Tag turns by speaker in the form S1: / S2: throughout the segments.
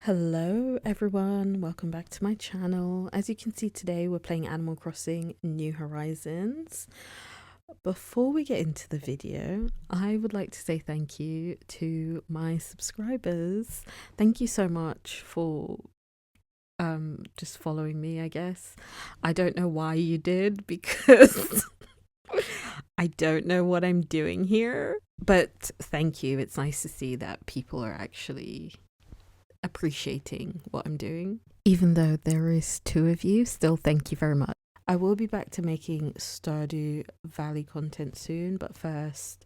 S1: Hello everyone, welcome back to my channel. As you can see today we're playing Animal Crossing New Horizons. Before we get into the video, I would like to say thank you to my subscribers. Thank you so much for just following me, I guess. I don't know why you did because I don't know what I'm doing here, but thank you. It's nice to see that people are actually appreciating what I'm doing. Even though there is two of you, still thank you very much. I will be back to making Stardew Valley content soon, but first,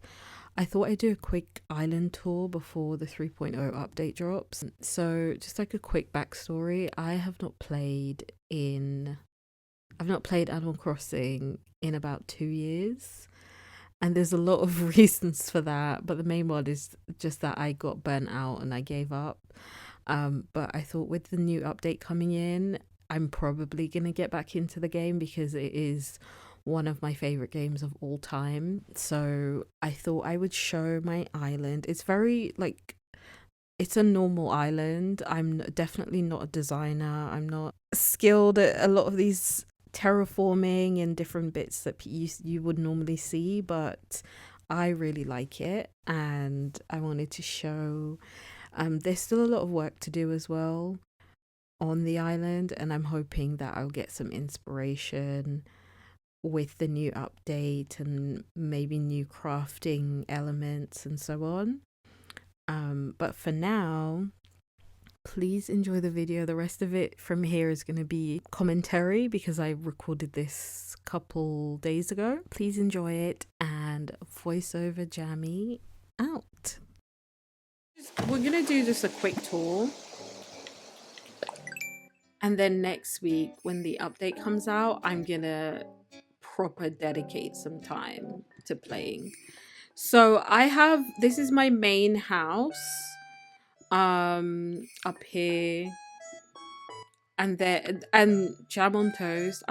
S1: I thought I'd do a quick island tour before the 3.0 update drops. So, just like a quick backstory, I've not played Animal Crossing in about 2 years. And there's a lot of reasons for that, but the main one is just that I got burnt out and I gave up. But I thought with the new update coming in, I'm probably going to get back into the game because it is one of my favorite games of all time. So I thought I would show my island. It's very it's a normal island. I'm definitely not a designer. I'm not skilled at a lot of these terraforming and different bits that you would normally see, but I really like it and I wanted to show. There's still a lot of work to do as well on the island, and I'm hoping that I'll get some inspiration with the new update and maybe new crafting elements and so on. But for now, please enjoy the video. The rest of it from here is going to be commentary because I recorded this a couple days ago. Please enjoy it and voiceover jammy out. We're going to do just a quick tour. And then next week, when the update comes out, I'm gonna proper dedicate some time to playing. So this is my main house, up here, and jam on toast.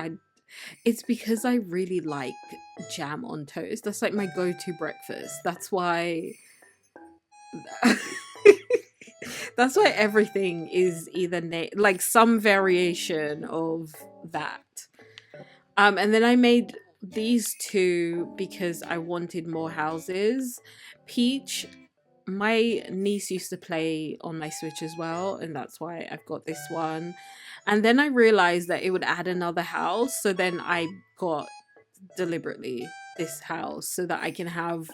S1: It's because I really like jam on toast. That's like my go-to breakfast. That's why. That's why everything is either like some variation of that. And then I made these two because I wanted more houses. Peach, my niece used to play on my Switch as well, and that's why I've got this one. And then I realized that it would add another house, so then I got deliberately this house so that I can have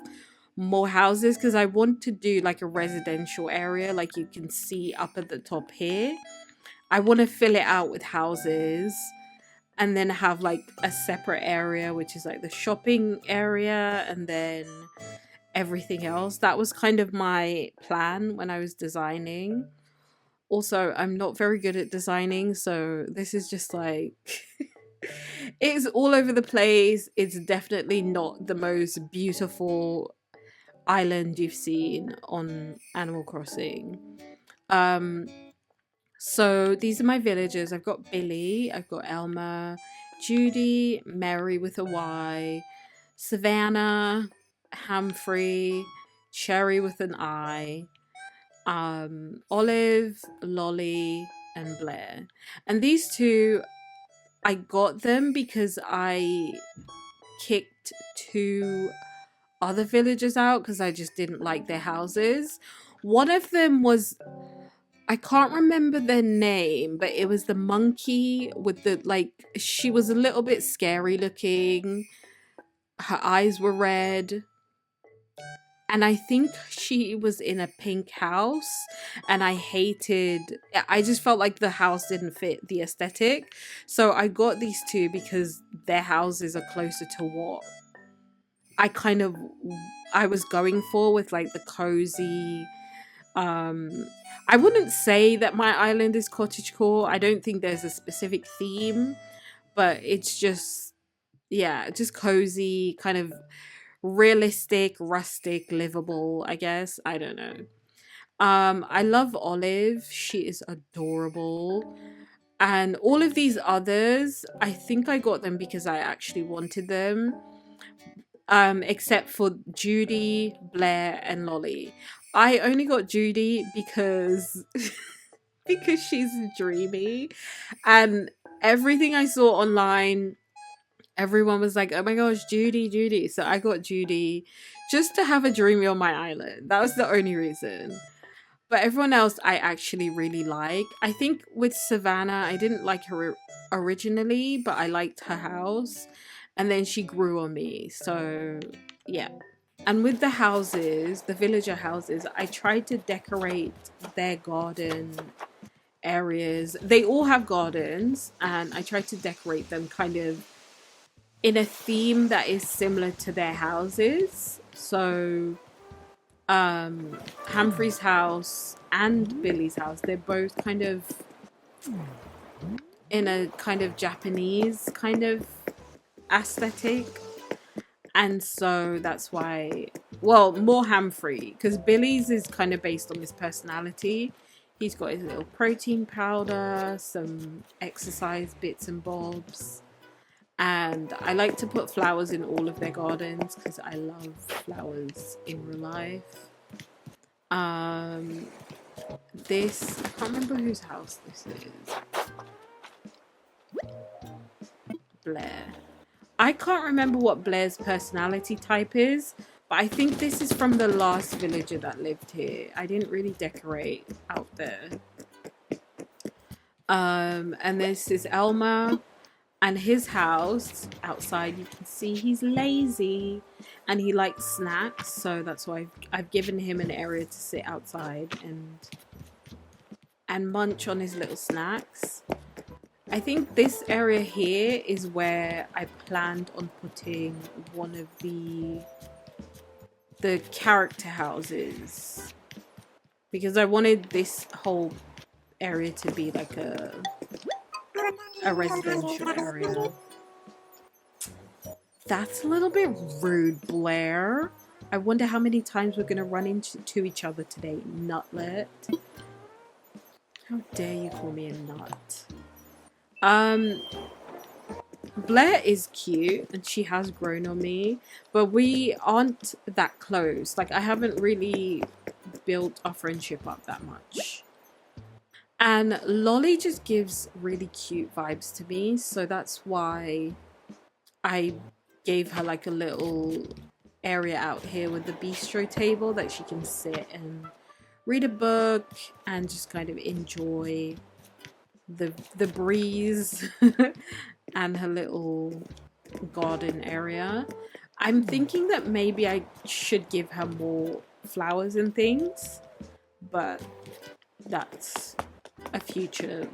S1: more houses because I want to do like a residential area like you can see up at the top here. I want to fill it out with houses and then have like a separate area which is like the shopping area and then everything else. That was kind of my plan when I was designing. Also, I'm not very good at designing, so this is just like it's all over the place. It's definitely not the most beautiful island you've seen on Animal Crossing. Um, so these are my villagers. I've got Billy, I've got Elmer, Judy, Mary with a Y, Savannah, Humphrey, Cherry with an I, Olive, Lolly, and Blair. And these two, I got them because I kicked two other villagers out because I just didn't like their houses. One of them was, I can't remember their name, but it was the monkey with the she was a little bit scary looking. Her eyes were red. And I think she was in a pink house, and I just felt like the house didn't fit the aesthetic. So I got these two because their houses are closer to what I kind of I was going for with like the cozy. I wouldn't say that my island is cottagecore. I don't think there's a specific theme, but it's just, yeah, just cozy, kind of realistic, rustic, livable, I guess. I don't know. I love Olive. She is adorable. And all of these others, I think I got them because I actually wanted them. Except for Judy, Blair, and Lolly. I only got Judy because because she's dreamy. And everything I saw online, everyone was like, oh my gosh, Judy, Judy. So I got Judy just to have a dreamy on my island. That was the only reason. But everyone else I actually really like. I think with Savannah, I didn't like her originally, but I liked her house. And then she grew on me. So yeah. And with the houses, the villager houses, I tried to decorate their garden areas. They all have gardens, and I tried to decorate them kind of in a theme that is similar to their houses. So Humphrey's house and Billy's house, they're both kind of in a kind of Japanese kind of aesthetic. And so that's why, well, more Humphrey, because Billy's is kind of based on his personality. He's got his little protein powder, some exercise bits and bobs. And I like to put flowers in all of their gardens because I love flowers in real life. This, I can't remember whose house this is. Blair. I can't remember what Blair's personality type is, but I think this is from the last villager that lived here. I didn't really decorate out there. And this is Elmer. And his house outside, you can see he's lazy and he likes snacks. So that's why I've given him an area to sit outside and munch on his little snacks. I think this area here is where I planned on putting one of the character houses, because I wanted this whole area to be like a residential area. That's a little bit rude, Blair. I wonder how many times we're gonna run into each other today, nutlet. How dare you call me a nut? Blair is cute and she has grown on me, but we aren't that close. Like, I haven't really built our friendship up that much. And Lolly just gives really cute vibes to me, so that's why I gave her like a little area out here with the bistro table that she can sit and read a book and just kind of enjoy the breeze and her little garden area. I'm thinking that maybe I should give her more flowers and things, but that's a future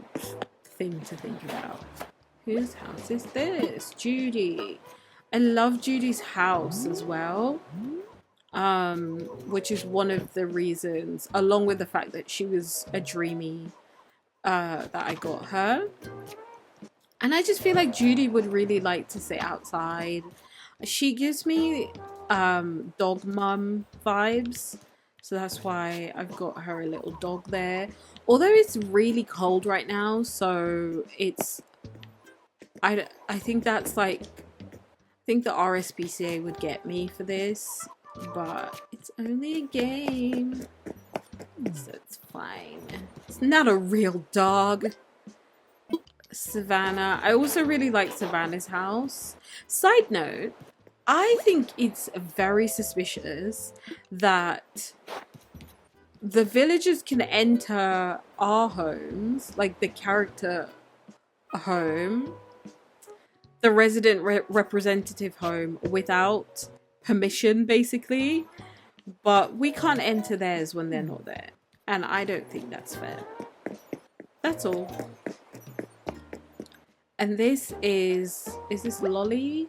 S1: thing to think about. Whose house is this? Judy. I love Judy's house as well, which is one of the reasons, along with the fact that she was a dreamy, that I got her. And I just feel like Judy would really like to sit outside. She gives me dog mum vibes, so that's why I've got her a little dog there. Although it's really cold right now, so it's, I think that's like, I think the RSPCA would get me for this, but it's only a game, so it's fine. It's not a real dog. Savannah. I also really like Savannah's house. Side note, I think it's very suspicious that the villagers can enter our homes, like the character home, the resident representative home, without permission, basically. But we can't enter theirs when they're not there. And I don't think that's fair. That's all. And this is this Lolly?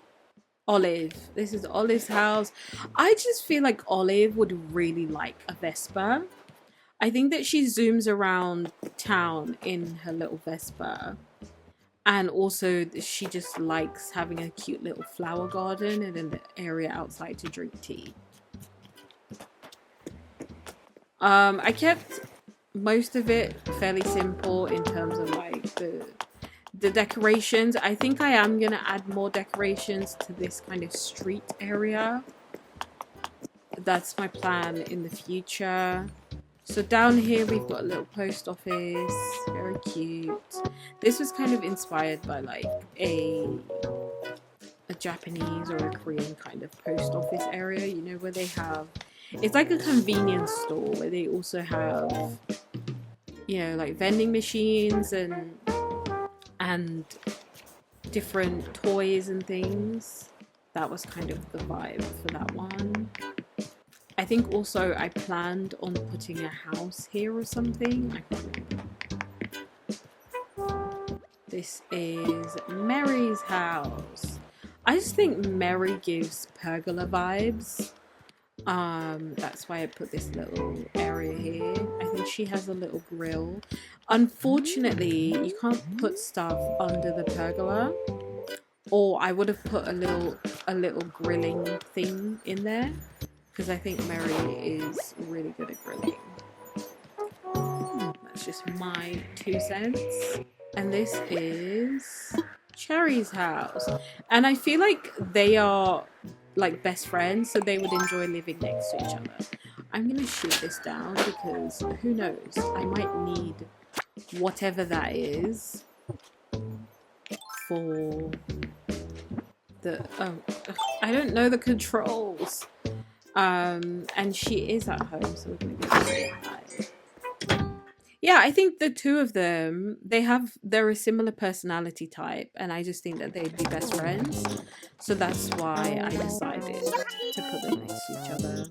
S1: Olive. This is Olive's house. I just feel like Olive would really like a Vespa. I think that she zooms around town in her little Vespa. And also she just likes having a cute little flower garden and an area outside to drink tea. I kept most of it fairly simple in terms of like the decorations. I think I am gonna add more decorations to this kind of street area. That's my plan in the future. So down here we've got a little post office, very cute. This was kind of inspired by like a Japanese or a Korean kind of post office area, you know, where they have, it's like a convenience store where they also have, you know, like vending machines and different toys and things. That was kind of the vibe for that one. I think also I planned on putting a house here or something. I can't remember. This is Mary's house. I just think Mary gives pergola vibes. That's why I put this little area here. I think she has a little grill. Unfortunately, you can't put stuff under the pergola, or I would have put a little grilling thing in there, because I think Mary is really good at grilling. That's just my 2 cents. And this is Cherry's house, and I feel like they are like best friends, so they would enjoy living next to each other. I'm gonna shoot this down because who knows, I might need whatever that is for the I don't know the controls. And she is at home, so we're gonna go say hi. Yeah, I think the two of them, they're a similar personality type, and I just think that they'd be best friends. So that's why I decided to put them next to each other.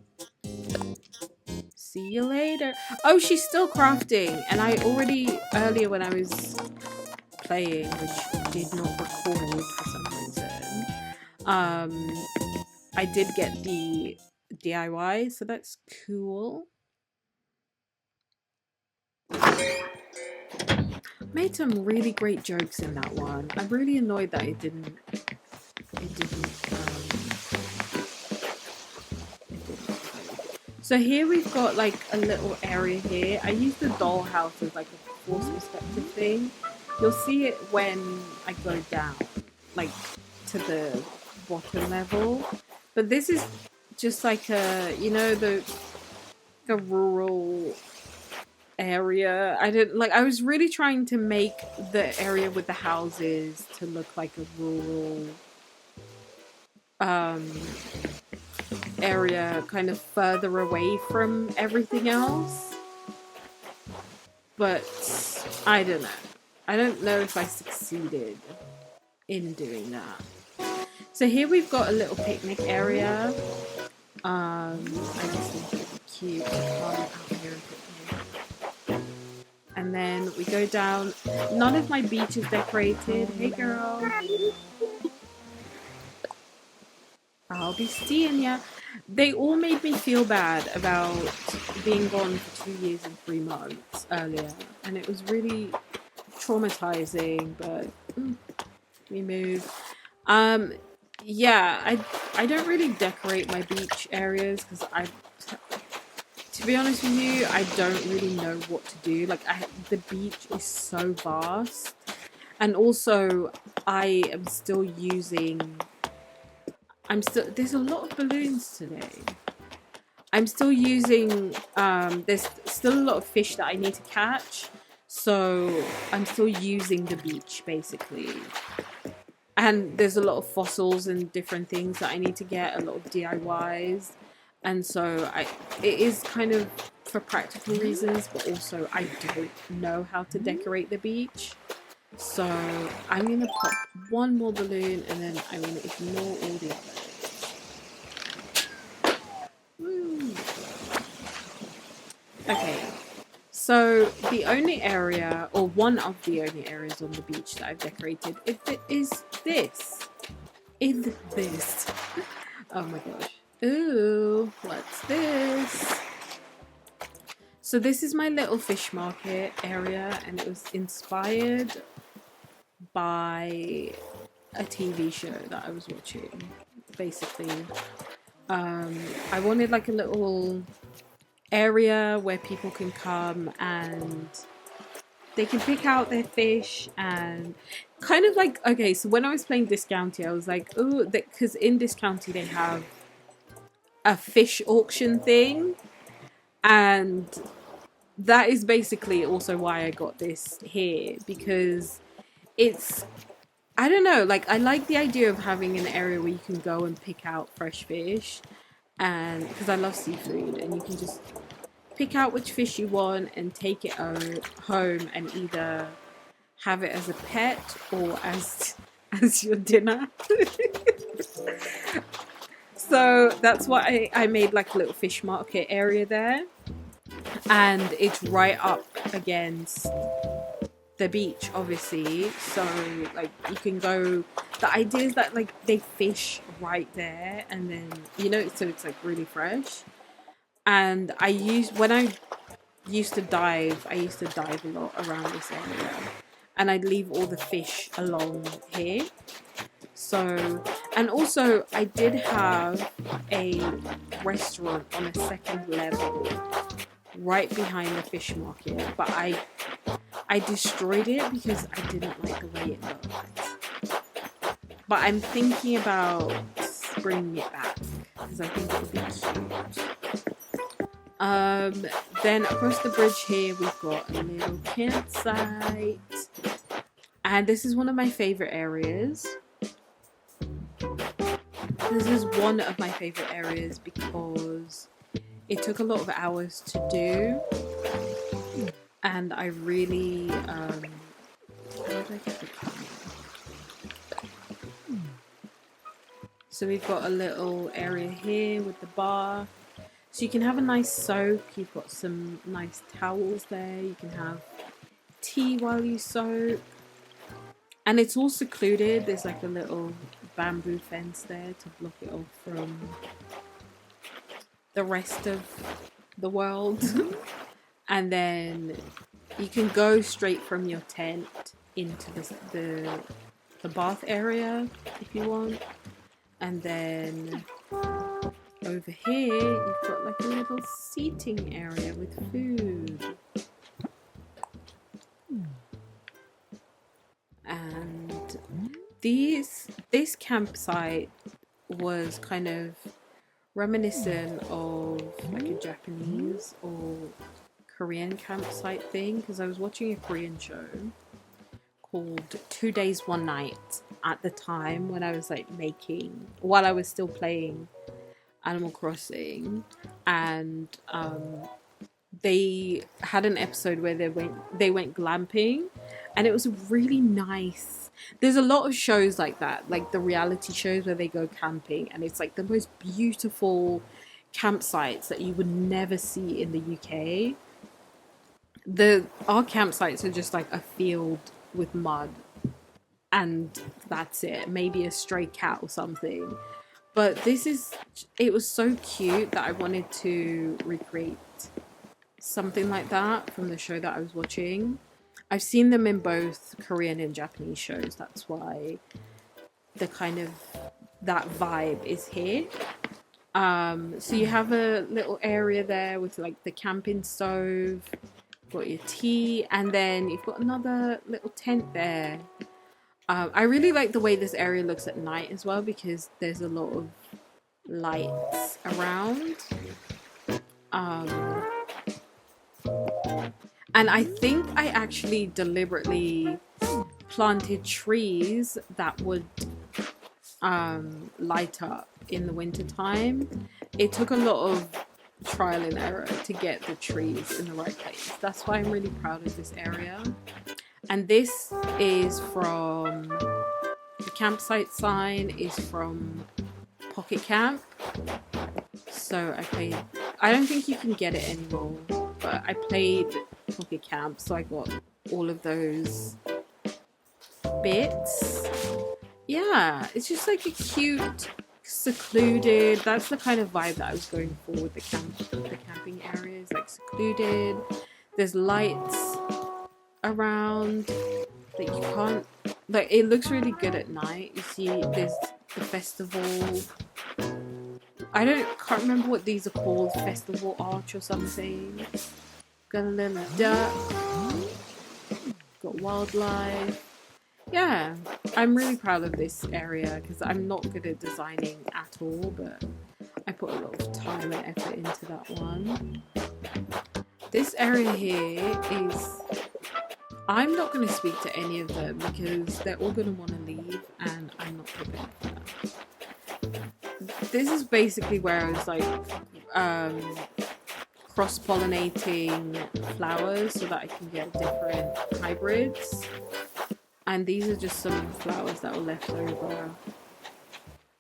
S1: See you later. Oh, she's still crafting, and I already, earlier when I was playing, which did not record for some reason, I did get the DIY, so that's cool. Made some really great jokes in that one. I'm really annoyed that it didn't So here we've got like a little area here. I use the dollhouse as like a force perspective thing. You'll see it when I go down, like to the bottom level. But this is just like a, you know, the rural area. I was really trying to make the area with the houses to look like a rural area, kind of further away from everything else. But I don't know. I don't know if I succeeded in doing that. So here we've got a little picnic area. I just think it'd be cute to come out here and picnic. And then we go down. None of my beach is decorated. Hey girl. I'll be seeing ya. They all made me feel bad about being gone for 2 years and 3 months earlier. And it was really traumatizing, but we move. Yeah, I don't really decorate my beach areas because to be honest with you, I don't really know what to do. Like, the beach is so vast, and also I am still using. There's a lot of balloons today. I'm still using. There's still a lot of fish that I need to catch, so I'm still using the beach basically. And there's a lot of fossils and different things that I need to get, a lot of DIYs. And so it is kind of for practical reasons, but also I don't know how to decorate the beach. So I'm going to pop one more balloon and then I'm going to ignore all the others. Woo. Okay. So the only area, or one of the only areas on the beach that I've decorated is this. Oh my gosh. Ooh, what's this? So this is my little fish market area, and it was inspired by a TV show that I was watching. Basically, I wanted like a little area where people can come and they can pick out their fish, and kind of like, okay, so when I was playing Discounty, I was like, oh, because in Discounty they have a fish auction thing, and that is basically also why I got this here, because it's, I don't know, like I like the idea of having an area where you can go and pick out fresh fish, and because I love seafood, and you can just pick out which fish you want and take it home and either have it as a pet or as your dinner. So that's why I made like a little fish market area there, and it's right up against the beach, obviously. So like you can go, the idea is that like they fish right there, and then so it's like really fresh. And when I used to dive, I used to dive a lot around this area, and I'd leave all the fish along here. So, and also I did have a restaurant on a second level right behind the fish market, but I destroyed it because I didn't like the way it looked. But I'm thinking about bringing it back because I think it would be cute. Then across the bridge here we've got a little campsite, and this is one of my favorite areas. This is one of my favorite areas because it took a lot of hours to do, and I really how did I get the camera? So we've got a little area here with the bar, so you can have a nice soak. You've got some nice towels there, you can have tea while you soak, and it's all secluded. There's like a little bamboo fence there to block it off from the rest of the world. And then you can go straight from your tent into the bath area if you want. And then over here you've got like a little seating area with food. And this campsite was kind of reminiscent of like a Japanese or Korean campsite thing, because I was watching a Korean show called 2 Days 1 Night at the time when I was like while I was still playing Animal Crossing, and they had an episode where they went glamping, and it was really nice. There's a lot of shows like that, like the reality shows where they go camping, and it's like the most beautiful campsites that you would never see in the UK. Our campsites are just like a field with mud, and that's it. Maybe a stray cat or something. But it was so cute that I wanted to recreate something like that from the show that I was watching. I've seen them in both Korean and Japanese shows. That's why that vibe is here. So you have a little area there with like the camping stove, got your tea, and then you've got another little tent there. I really like the way this area looks at night as well, because there's a lot of lights around. And I think I actually deliberately planted trees that would light up in the winter time. It took a lot of trial and error to get the trees in the right place. That's why I'm really proud of this area. And this is from the campsite sign is from Pocket Camp. So I don't think you can get it anymore, but I played Pocket Camp, so I got all of those bits. Yeah, it's just like a cute, secluded, that's the kind of vibe that I was going for with the camping area. It's like secluded, there's lights around that you can't, like, it looks really good at night. You see there's the festival, can't remember what these are called, festival arch or something. Got a little duck, got wildlife. Yeah, I'm really proud of this area because I'm not good at designing at all, but I put a lot of time and effort into that one. This area here is... I'm not going to speak to any of them because they're all going to want to leave and I'm not prepared for that. This is basically where I was like cross-pollinating flowers so that I can get different hybrids. And these are just some flowers that were left over.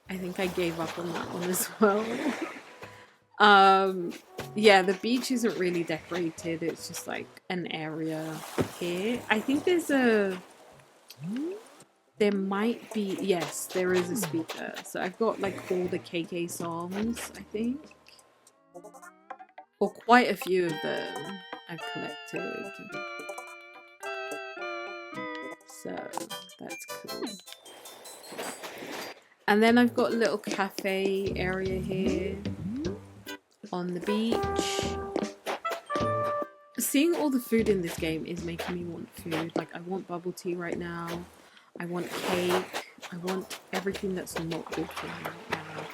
S1: I think I gave up on that one as well. Yeah, the beach isn't really decorated. It's just like an area here. I think there might be, yes, there is a speaker. So I've got like all the KK songs, I think. Or quite a few of them I've collected. So that's cool. And then I've got a little cafe area here on the beach. Seeing all the food in this game is making me want food. Like, I want bubble tea right now. I want cake. I want everything that's not good for me right now.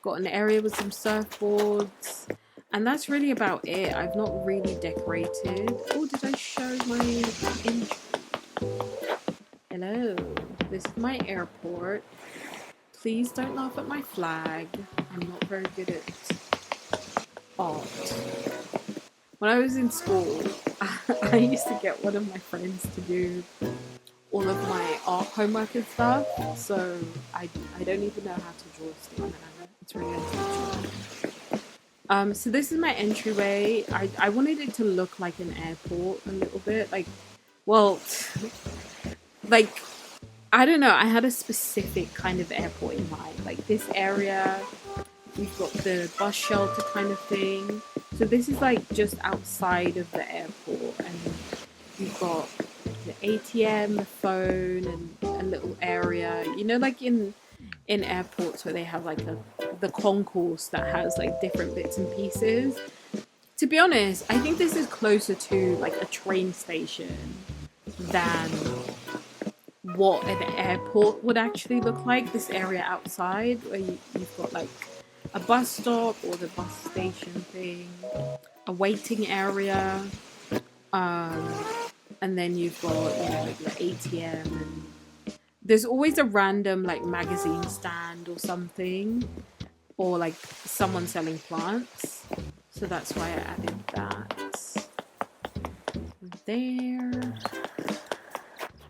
S1: Got an area with some surfboards. And that's really about it. I've not really decorated. Oh, did I show my intro? Hello. This is my airport. Please don't laugh at my flag. I'm not very good at art. When I was in school, I used to get one of my friends to do all of my art homework and stuff. So I don't even know how to draw still now. It's really unfortunate. So this is my entryway. I wanted it to look like an airport a little bit. Like, well, like, I don't know. I had a specific kind of airport in mind. Like this area, we've got the bus shelter kind of thing. So this is like just outside of the airport, and you've got the ATM, the phone, and a little area. You know, like in airports where they have like the concourse that has like different bits and pieces. To be honest, I think this is closer to like a train station than what an airport would actually look like. This area outside where you've got like a bus stop or the bus station thing, a waiting area, and then you've got, you know, like the ATM, and there's always a random like magazine stand or something, or like someone selling plants. So that's why I added that there.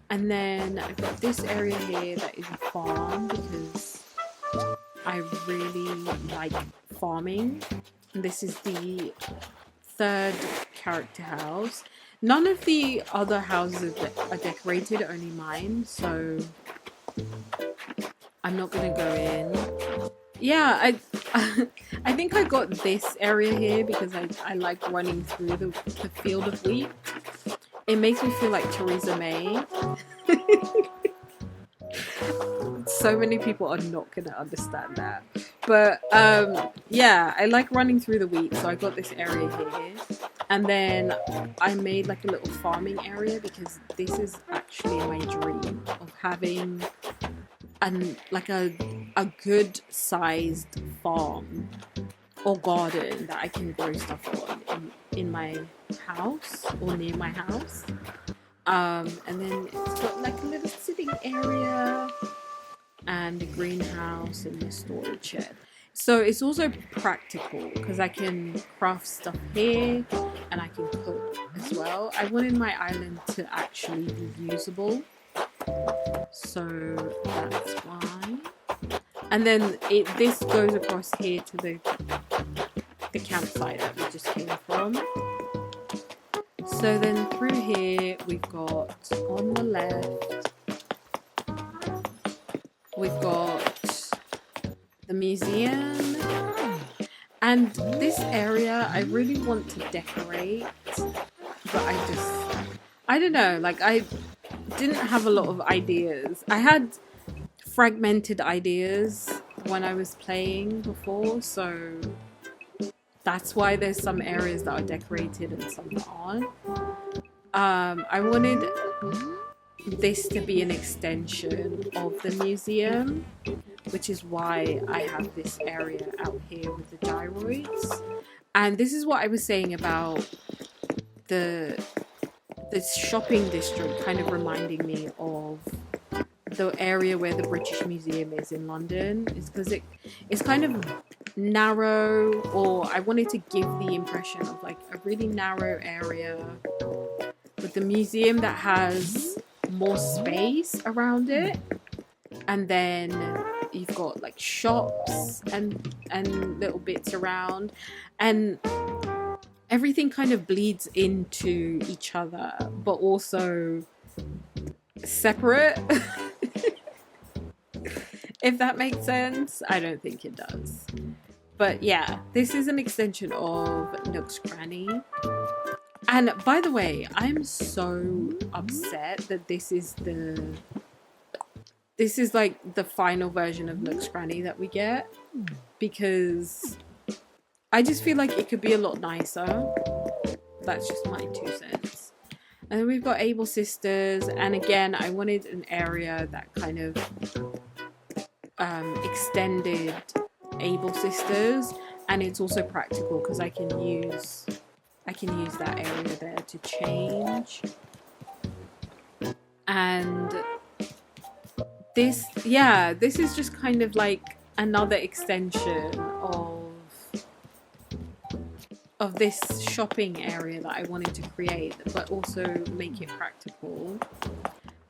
S1: And then I've got this area here that is a farm because I really like farming. And this is the third character house. None of the other houses are decorated, only mine, so I'm not gonna go in. Yeah, I think I got this area here because I like running through the field of wheat. It makes me feel like Theresa May. So many people are not gonna understand that, but yeah, I like running through the wheat, so I got this area here, and then I made like a little farming area because this is actually my dream of having like a good sized farm or garden that I can grow stuff on in my house or near my house. And then it's got like a little sitting area and a greenhouse and a storage shed. So it's also practical because I can craft stuff here and I can cook as well. I wanted my island to actually be usable, so that's why. And then this goes across here to the campsite that we just came from. So then through here we've got, on the left, we've got the museum. And this area I really want to decorate, but I don't know, like I didn't have a lot of ideas. I had fragmented ideas when I was playing before, so that's why there's some areas that are decorated and some that aren't. I wanted this to be an extension of the museum, which is why I have this area out here with the gyroids. And this is what I was saying about the this shopping district kind of reminding me of the area where the British Museum is in London. Is because it's kind of narrow, or I wanted to give the impression of like a really narrow area with the museum that has more space around it, and then you've got like shops and little bits around, and everything kind of bleeds into each other but also separate. If that makes sense. I don't think it does, but yeah, this is an extension of Nook's Cranny. And by the way, I'm so upset that this is like the final version of Nook's Cranny that we get, because I just feel like it could be a lot nicer. That's just my 2 cents. And then we've got Able Sisters, and again, I wanted an area that kind of extended Able Sisters, and it's also practical because I can use that area there to change. And this is just kind of like another extension of this shopping area that I wanted to create, but also make it practical.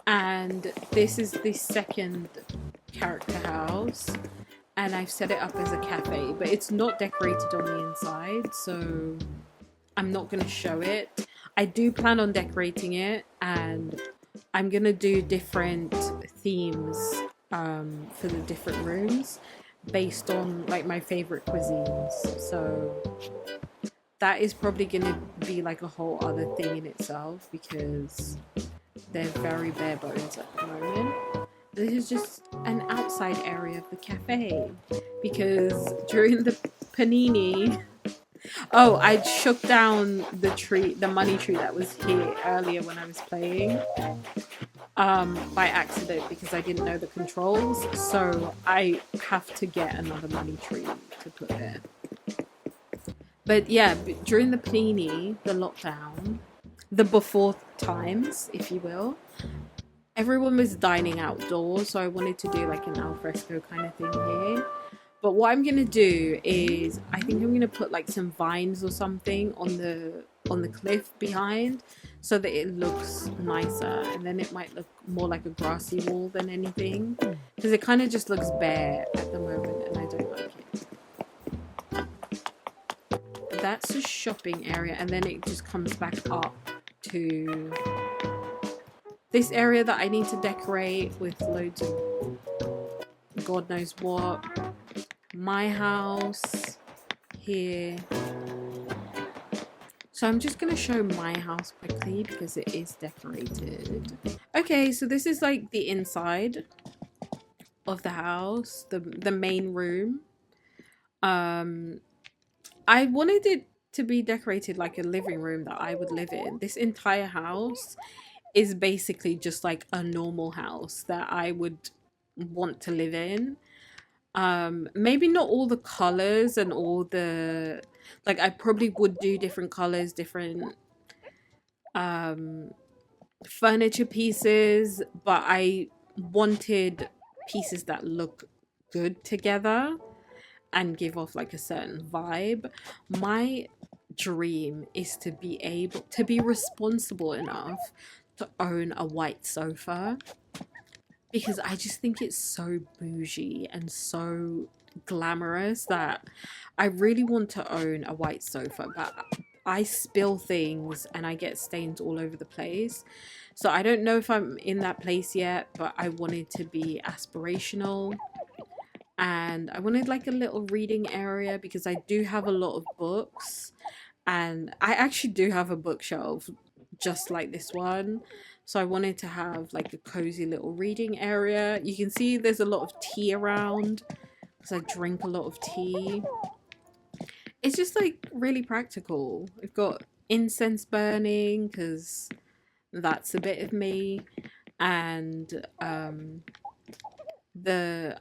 S1: And this is the second character house, and I've set it up as a cafe, but it's not decorated on the inside, so I'm not going to show it. I do plan on decorating it, and I'm going to do different themes for the different rooms based on like my favorite cuisines. So that is probably going to be like a whole other thing in itself, because they're very bare bones at the moment. This is just an outside area of the cafe, because during the panini, oh, I shook down the money tree that was here earlier when I was playing, by accident, because I didn't know the controls, so I have to get another money tree to put there. But yeah, during the panini, the lockdown, the before times, if you will, everyone was dining outdoors, so I wanted to do like an alfresco kind of thing here. But what I'm gonna do is, I think I'm gonna put like some vines or something on the cliff behind, so that it looks nicer, and then it might look more like a grassy wall than anything, because it kind of just looks bare at the moment, and I don't like it. That's a shopping area, and then it just comes back up to this area that I need to decorate with loads of God knows what. My house here. So I'm just going to show my house quickly because it is decorated. Okay, so this is like the inside of the house, the main room. I wanted it to be decorated like a living room that I would live in. This entire house is basically just like a normal house that I would want to live in. Maybe not all the colors and all the, like, I probably would do different colors, different furniture pieces, but I wanted pieces that look good together and give off like a certain vibe. My dream is to be able to be responsible enough to own a white sofa, because I just think it's so bougie and so glamorous that I really want to own a white sofa, but I spill things and I get stains all over the place. So I don't know if I'm in that place yet, but I wanted to be aspirational. And I wanted like a little reading area, because I do have a lot of books, and I actually do have a bookshelf just like this one. So I wanted to have like a cozy little reading area. You can see there's a lot of tea around because I drink a lot of tea. It's just like really practical. I've got incense burning because that's a bit of me. And I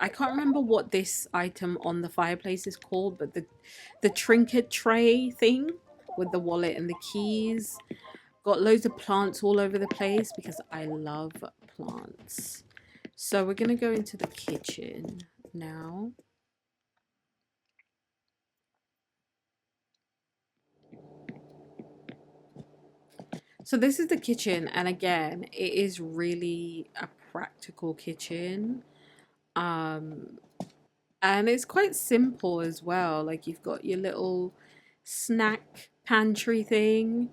S1: can't remember what this item on the fireplace is called, but the trinket tray thing with the wallet and the keys. Got loads of plants all over the place because I love plants. So we're going to go into the kitchen now. So this is the kitchen, and again, it is really a practical kitchen. Um, and it's quite simple as well. Like you've got your little snack pantry thing,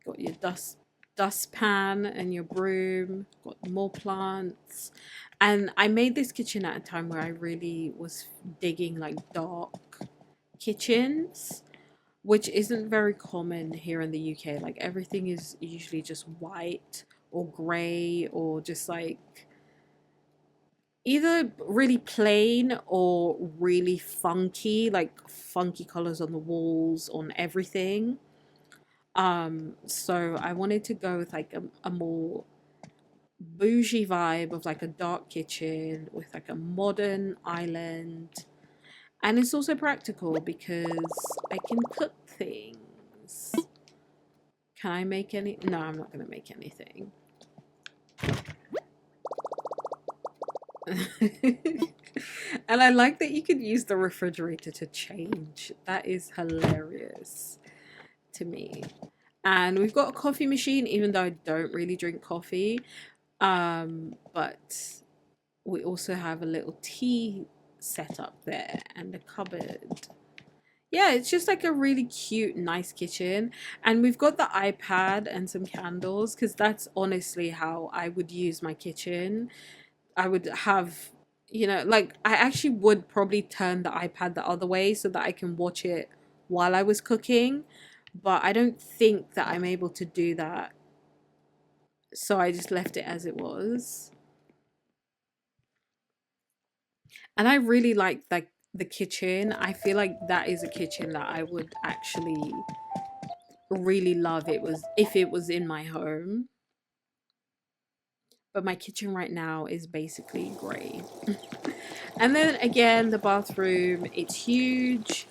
S1: got your dustpan and your broom, got more plants. And I made this kitchen at a time where I really was digging like dark kitchens, which isn't very common here in the UK. Like everything is usually just white or grey or just like either really plain or really funky, like funky colors on the walls, on everything. So I wanted to go with like a more bougie vibe of like a dark kitchen with like a modern island. And it's also practical because I can cook things. Can I make any? No, I'm not going to make anything. And I like that you could use the refrigerator to change. That is hilarious to me. And we've got a coffee machine, even though I don't really drink coffee. But we also have a little tea set up there and a cupboard. Yeah, it's just like a really cute, nice kitchen. And we've got the iPad and some candles because that's honestly how I would use my kitchen. I would have, like I actually would probably turn the iPad the other way so that I can watch it while I was cooking. But I don't think that I'm able to do that. So I just left it as it was. And I really like the kitchen. I feel like that is a kitchen that I would actually really love if it was in my home. But my kitchen right now is basically grey. And then again, the bathroom, it's huge.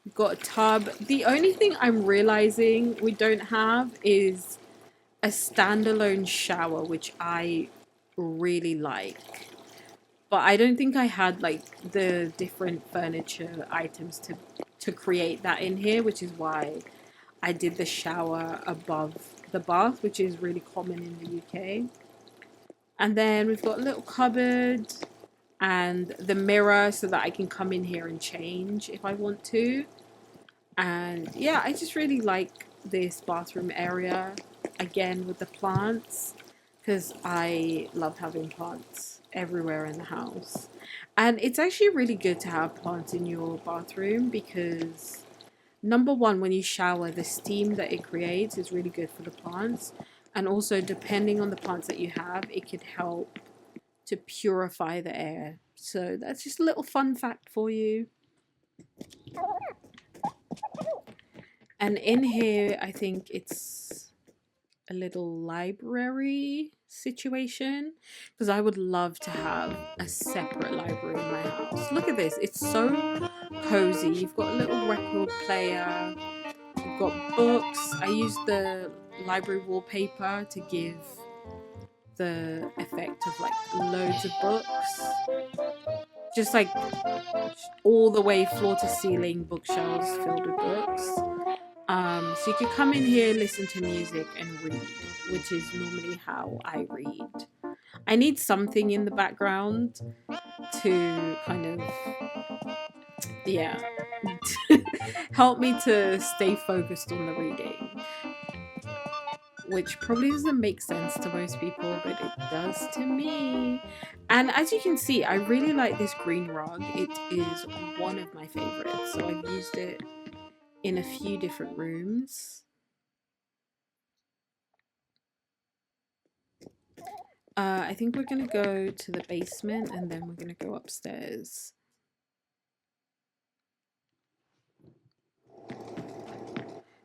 S1: You've got a tub. The only thing I'm realizing we don't have is a standalone shower, which I really like. But I don't think I had like the different furniture items to create that in here, which is why I did the shower above the bath, which is really common in the UK. And then we've got a little cupboard and the mirror so that I can come in here and change if I want to. And yeah, I just really like this bathroom area again with the plants because I love having plants everywhere in the house. And it's actually really good to have plants in your bathroom because number one, when you shower, the steam that it creates is really good for the plants. And also, depending on the plants that you have, it can help to purify the air. So that's just a little fun fact for you. And in here, I think it's a little library situation because I would love to have a separate library in my house. Look at this, it's so cozy. You've got a little record player, you've got books. I used the library wallpaper to give the effect of like loads of books, just like all the way floor to ceiling bookshelves filled with books. So you could come in here, listen to music and read, which is normally how I read. I need something in the background to kind of, yeah, help me to stay focused on the reading, which probably doesn't make sense to most people, but it does to me. And as you can see, I really like this green rug. It is one of my favorites, so I've used it in a few different rooms. I think we're going to go to the basement and then we're going to go upstairs.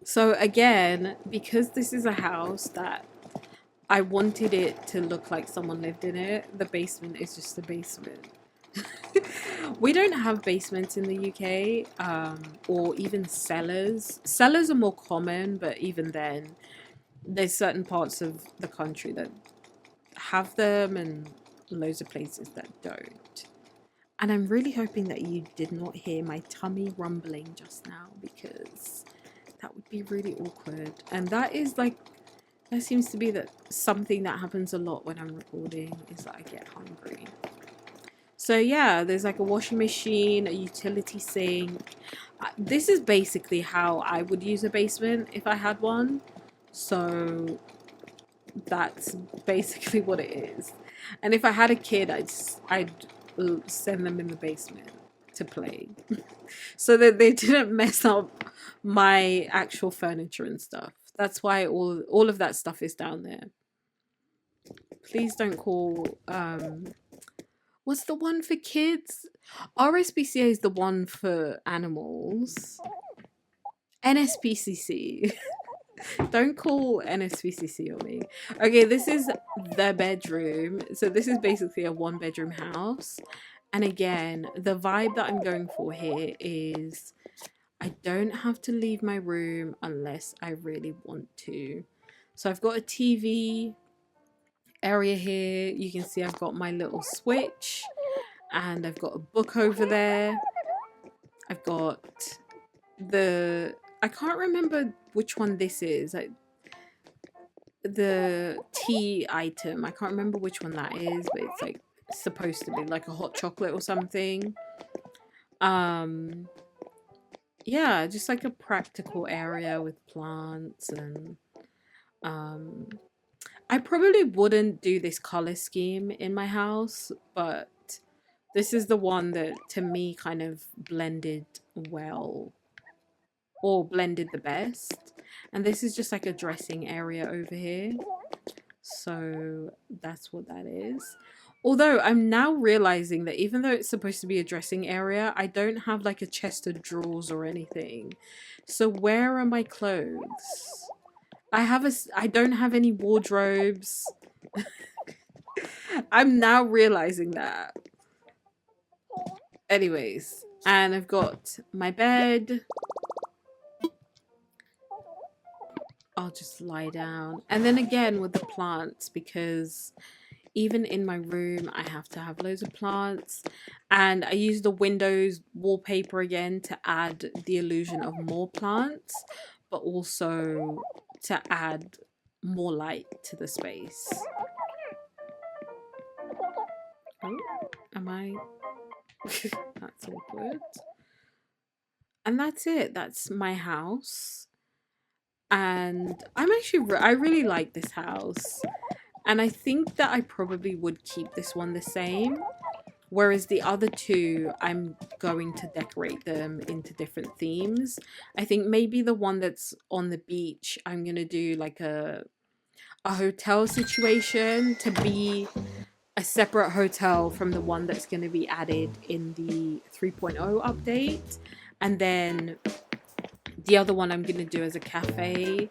S1: So again, because this is a house that I wanted it to look like someone lived in it, the basement is just the basement. We don't have basements in the UK, or even cellars. Cellars are more common, but even then, there's certain parts of the country that have them and loads of places that don't. And I'm really hoping that you did not hear my tummy rumbling just now, because that would be really awkward. And that is like, that seems to be that something that happens a lot when I'm recording, is that I get hungry. So yeah, there's like a washing machine, a utility sink. This is basically how I would use a basement if I had one. So that's basically what it is. And if I had a kid, I'd send them in the basement to play so that they didn't mess up my actual furniture and stuff. That's why all of that stuff is down there. Please don't call what's the one for kids? RSPCA is the one for animals. NSPCC. Don't call NSPCC on me. Okay, this is the bedroom. So this is basically a one bedroom house. And again, the vibe that I'm going for here is I don't have to leave my room unless I really want to. So I've got a TV area here. You can see I've got my little switch and I've got a book over there. I've got I can't remember which one this is. The tea item. I can't remember which one that is, but it's like supposed to be like a hot chocolate or something. Yeah, just like a practical area with plants. And I probably wouldn't do this color scheme in my house, but this is the one that to me kind of blended well, or blended the best. And this is just like a dressing area over here. So that's what that is. Although I'm now realizing that even though it's supposed to be a dressing area, I don't have like a chest of drawers or anything. So where are my clothes? I don't have any wardrobes. I'm now realizing that. Anyways, and I've got my bed. I'll just lie down. And then again with the plants, because even in my room I have to have loads of plants, and I use the Windows wallpaper again to add the illusion of more plants, but also to add more light to the space. Oh, am I? That's awkward. And that's it. That's my house. And I really like this house. And I think that I probably would keep this one the same. Whereas the other two, I'm going to decorate them into different themes. I think maybe the one that's on the beach, I'm going to do like a hotel situation to be a separate hotel from the one that's going to be added in the 3.0 update. And then the other one I'm going to do as a cafe.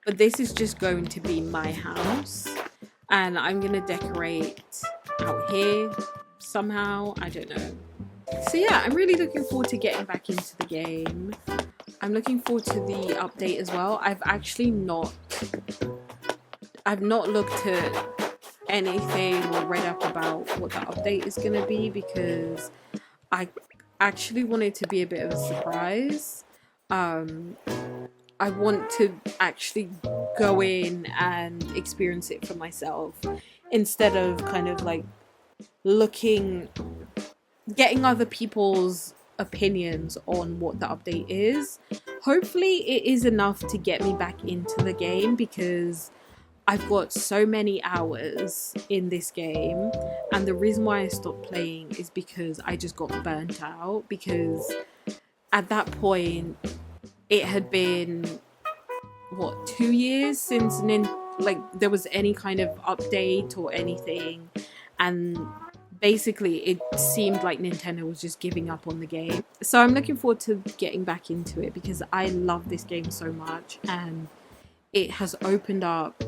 S1: But this is just going to be my house. And I'm going to decorate out here somehow. I don't know. So yeah, I'm really looking forward to getting back into the game. I'm looking forward to the update as well. I've not looked at anything or read up about what the update is going to be, because I actually want it to be a bit of a surprise. I want to actually go in and experience it for myself, instead of kind of like getting other people's opinions on what the update is. Hopefully it is enough to get me back into the game, because I've got so many hours in this game, and the reason why I stopped playing is because I just got burnt out, because at that point it had been 2 years since there was any kind of update or anything, and basically it seemed like Nintendo was just giving up on the game. So I'm looking forward to getting back into it, because I love this game so much, and it has opened up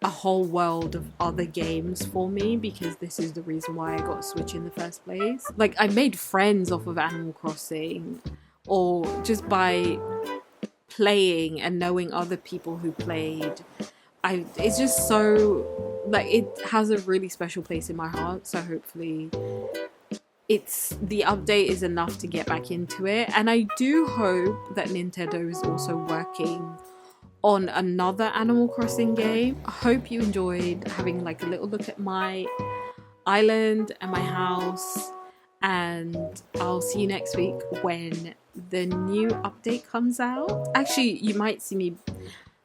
S1: a whole world of other games for me, because this is the reason why I got a Switch in the first place. Like, I made friends off of Animal Crossing, or just by playing and knowing other people who played. it's just so, like, it has a really special place in my heart. So hopefully the update is enough to get back into it. And I do hope that Nintendo is also working on another Animal Crossing game. I hope you enjoyed having like a little look at my island and my house, and I'll see you next week when the new update comes out. Actually, you might see me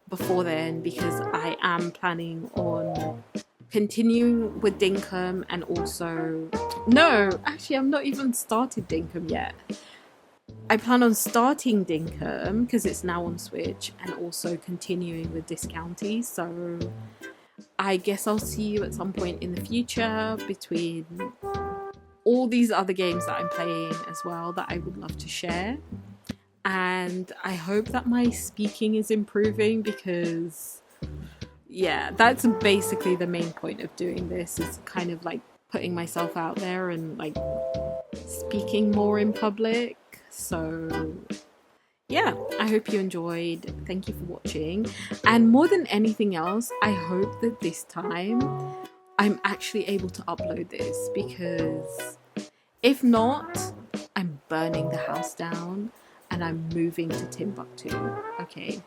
S1: before then, because I am planning on continuing with Dinkum, and also, no, actually I'm not even started Dinkum yet. I plan on starting Dinkum because it's now on Switch, and also continuing with Discounty. So I guess I'll see you at some point in the future between all these other games that I'm playing as well that I would love to share. And I hope that my speaking is improving, because yeah, that's basically the main point of doing this, is kind of like putting myself out there and like speaking more in public. So yeah, I hope you enjoyed. Thank you for watching. And more than anything else, I hope that this time I'm actually able to upload this, because if not, I'm burning the house down and I'm moving to Timbuktu. Okay.